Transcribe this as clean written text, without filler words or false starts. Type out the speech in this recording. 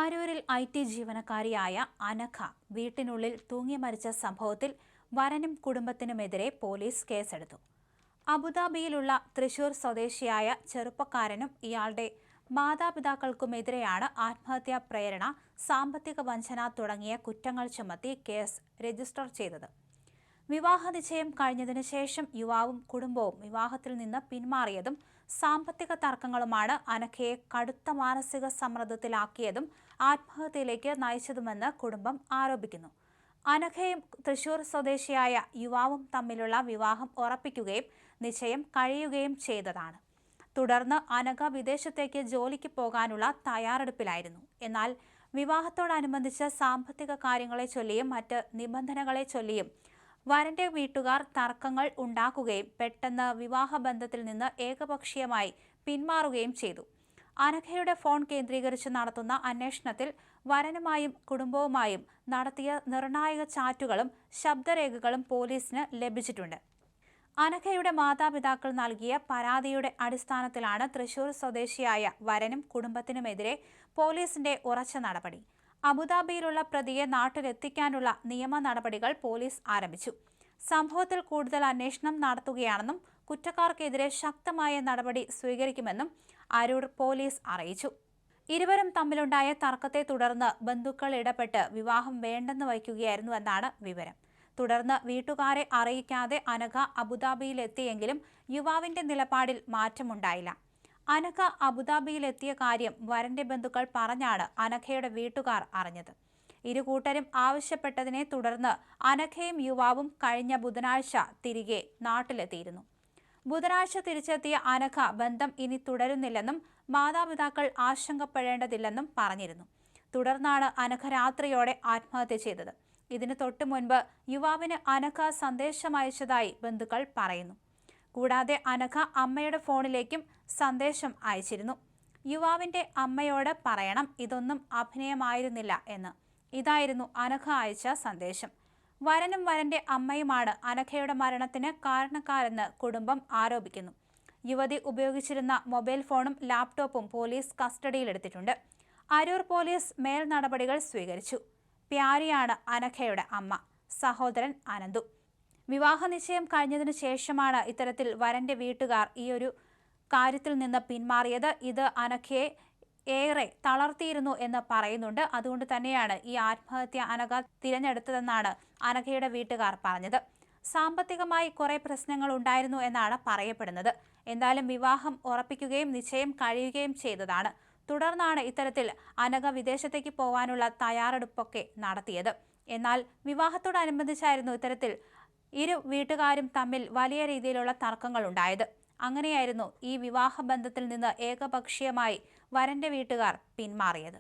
അരൂരിൽ IT ജീവനക്കാരിയായ അനഘ വീട്ടിനുള്ളിൽ തൂങ്ങി മരിച്ച സംഭവത്തിൽ വരനും കുടുംബത്തിനുമെതിരെ പോലീസ് കേസെടുത്തു. അബുദാബിയിലുള്ള തൃശൂർ സ്വദേശിയായ ചെറുപ്പക്കാരനും ഇയാളുടെ മാതാപിതാക്കൾക്കുമെതിരെയാണ് ആത്മഹത്യാ പ്രേരണ, സാമ്പത്തിക വഞ്ചന തുടങ്ങിയ കുറ്റങ്ങൾ ചുമത്തി കേസ് രജിസ്റ്റർ ചെയ്തത്. വിവാഹനിശ്ചയം കഴിഞ്ഞതിനു ശേഷം യുവാവും കുടുംബവും വിവാഹത്തിൽ നിന്ന് പിന്മാറിയതും സാമ്പത്തിക തർക്കങ്ങളുമാണ് അനഘയെ കടുത്ത മാനസിക സമ്മർദ്ദത്തിലാക്കിയതും ആത്മഹത്യയിലേക്ക് നയിച്ചതുമെന്ന് കുടുംബം ആരോപിക്കുന്നു. അനഘയും തൃശൂർ സ്വദേശിയായ യുവാവും തമ്മിലുള്ള വിവാഹം ഉറപ്പിക്കുകയും നിശ്ചയം കഴിയുകയും ചെയ്തതാണ്. തുടർന്ന് അനഘ വിദേശത്തേക്ക് ജോലിക്ക് പോകാനുള്ള തയ്യാറെടുപ്പിലായിരുന്നു. എന്നാൽ വിവാഹത്തോടനുബന്ധിച്ച് സാമ്പത്തിക കാര്യങ്ങളെ ചൊല്ലിയും മറ്റ് നിബന്ധനകളെ ചൊല്ലിയും വരന്റെ വീട്ടുകാർ തർക്കങ്ങൾ ഉണ്ടാക്കുകയും പെട്ടെന്ന് വിവാഹബന്ധത്തിൽ നിന്ന് ഏകപക്ഷീയമായി പിന്മാറുകയും ചെയ്തു. അനഘയുടെ ഫോൺ കേന്ദ്രീകരിച്ച് നടത്തുന്ന അന്വേഷണത്തിൽ വരനുമായും കുടുംബവുമായും നടത്തിയ നിർണായക ചാറ്റുകളും ശബ്ദരേഖകളും പോലീസിന് ലഭിച്ചിട്ടുണ്ട്. അനഘയുടെ മാതാപിതാക്കൾ നൽകിയ പരാതിയുടെ അടിസ്ഥാനത്തിലാണ് തൃശൂർ സ്വദേശിയായ വരനും കുടുംബത്തിനുമെതിരെ പോലീസിന്റെ ഉറച്ച നടപടി. അബുദാബിയിലുള്ള പ്രതിയെ നാട്ടിലെത്തിക്കാനുള്ള നിയമ നടപടികൾ പോലീസ് ആരംഭിച്ചു. സംഭവത്തിൽ കൂടുതൽ അന്വേഷണം നടത്തുകയാണെന്നും കുറ്റക്കാർക്കെതിരെ ശക്തമായ നടപടി സ്വീകരിക്കുമെന്നും അരൂർ പോലീസ് അറിയിച്ചു. ഇരുവരും തമ്മിലുണ്ടായ തർക്കത്തെ തുടർന്ന് ബന്ധുക്കൾ ഇടപെട്ട് വിവാഹം വേണ്ടെന്ന് വയ്ക്കുകയായിരുന്നുവെന്നാണ് വിവരം. തുടർന്ന് വീട്ടുകാരെ അറിയിക്കാതെ അനഘ അബുദാബിയിലെത്തിയെങ്കിലും യുവാവിന്റെ നിലപാടിൽ മാറ്റമുണ്ടായില്ല. അനഘ അബുദാബിയിലെത്തിയ കാര്യം വരന്റെ ബന്ധുക്കൾ പറഞ്ഞാണ് അനഘയുടെ വീട്ടുകാർ അറിഞ്ഞത്. ഇരുകൂട്ടരും ആവശ്യപ്പെട്ടതിനെ തുടർന്ന് അനഘയും യുവാവും കഴിഞ്ഞ ബുധനാഴ്ച തിരികെ നാട്ടിലെത്തിയിരുന്നു. ബുധനാഴ്ച തിരിച്ചെത്തിയ അനഘ ബന്ധം ഇനി തുടരുന്നില്ലെന്നും മാതാപിതാക്കൾ ആശങ്കപ്പെടേണ്ടതില്ലെന്നും പറഞ്ഞിരുന്നു. തുടർന്നാണ് അനഘ രാത്രിയോടെ ആത്മഹത്യ ചെയ്തത്. ഇതിന് തൊട്ടു മുൻപ് യുവാവിന് അനഘ സന്ദേശം അയച്ചതായി ബന്ധുക്കൾ പറയുന്നു. കൂടാതെ അനഘ അമ്മയുടെ ഫോണിലേക്കും സന്ദേശം അയച്ചിരുന്നു. യുവാവിന്റെ അമ്മയോട് പറയണം, ഇതൊന്നും അഭിനയമായിരുന്നില്ല എന്ന്. ഇതായിരുന്നു അനഘ അയച്ച സന്ദേശം. വരനും വരന്റെ അമ്മയുമാണ് അനഘയുടെ മരണത്തിന് കാരണക്കാരെന്ന് കുടുംബം ആരോപിക്കുന്നു. യുവതി ഉപയോഗിച്ചിരുന്ന മൊബൈൽ ഫോണും ലാപ്ടോപ്പും പോലീസ് കസ്റ്റഡിയിലെടുത്തിട്ടുണ്ട്. അരൂർ പോലീസ് മേൽ നടപടികൾ സ്വീകരിച്ചു. പ്യാരിയാണ് അനഘയുടെ അമ്മ. സഹോദരൻ അനന്തു. വിവാഹ നിശ്ചയം കഴിഞ്ഞതിനു ശേഷമാണ് ഇത്തരത്തിൽ വരന്റെ വീട്ടുകാർ ഈ ഒരു കാര്യത്തിൽ നിന്ന് പിന്മാറിയത്. ഇത് അനഘയെ ഏറെ തളർത്തിയിരുന്നു എന്ന് പറയുന്നുണ്ട്. അതുകൊണ്ട് തന്നെയാണ് ഈ ആത്മഹത്യ അനഘ തിരഞ്ഞെടുത്തതെന്നാണ് അനഘയുടെ വീട്ടുകാർ പറഞ്ഞത്. സാമ്പത്തികമായി കുറെ പ്രശ്നങ്ങൾ ഉണ്ടായിരുന്നു എന്നാണ് പറയപ്പെടുന്നത്. എന്തായാലും വിവാഹം ഉറപ്പിക്കുകയും നിശ്ചയം കഴിയുകയും ചെയ്തതാണ്. തുടർന്നാണ് ഇത്തരത്തിൽ അനഘ വിദേശത്തേക്ക് പോകാനുള്ള തയ്യാറെടുപ്പൊക്കെ നടത്തിയത്. എന്നാൽ വിവാഹത്തോടനുബന്ധിച്ചായിരുന്നു ഇത്തരത്തിൽ ഇരു വീട്ടുകാരും തമ്മിൽ വലിയ രീതിയിലുള്ള തർക്കങ്ങൾ ഉണ്ടായത്. അങ്ങനെയായിരുന്നു ഈ വിവാഹബന്ധത്തിൽ നിന്ന് ഏകപക്ഷീയമായി വരന്റെ വീട്ടുകാർ പിന്മാറിയത്.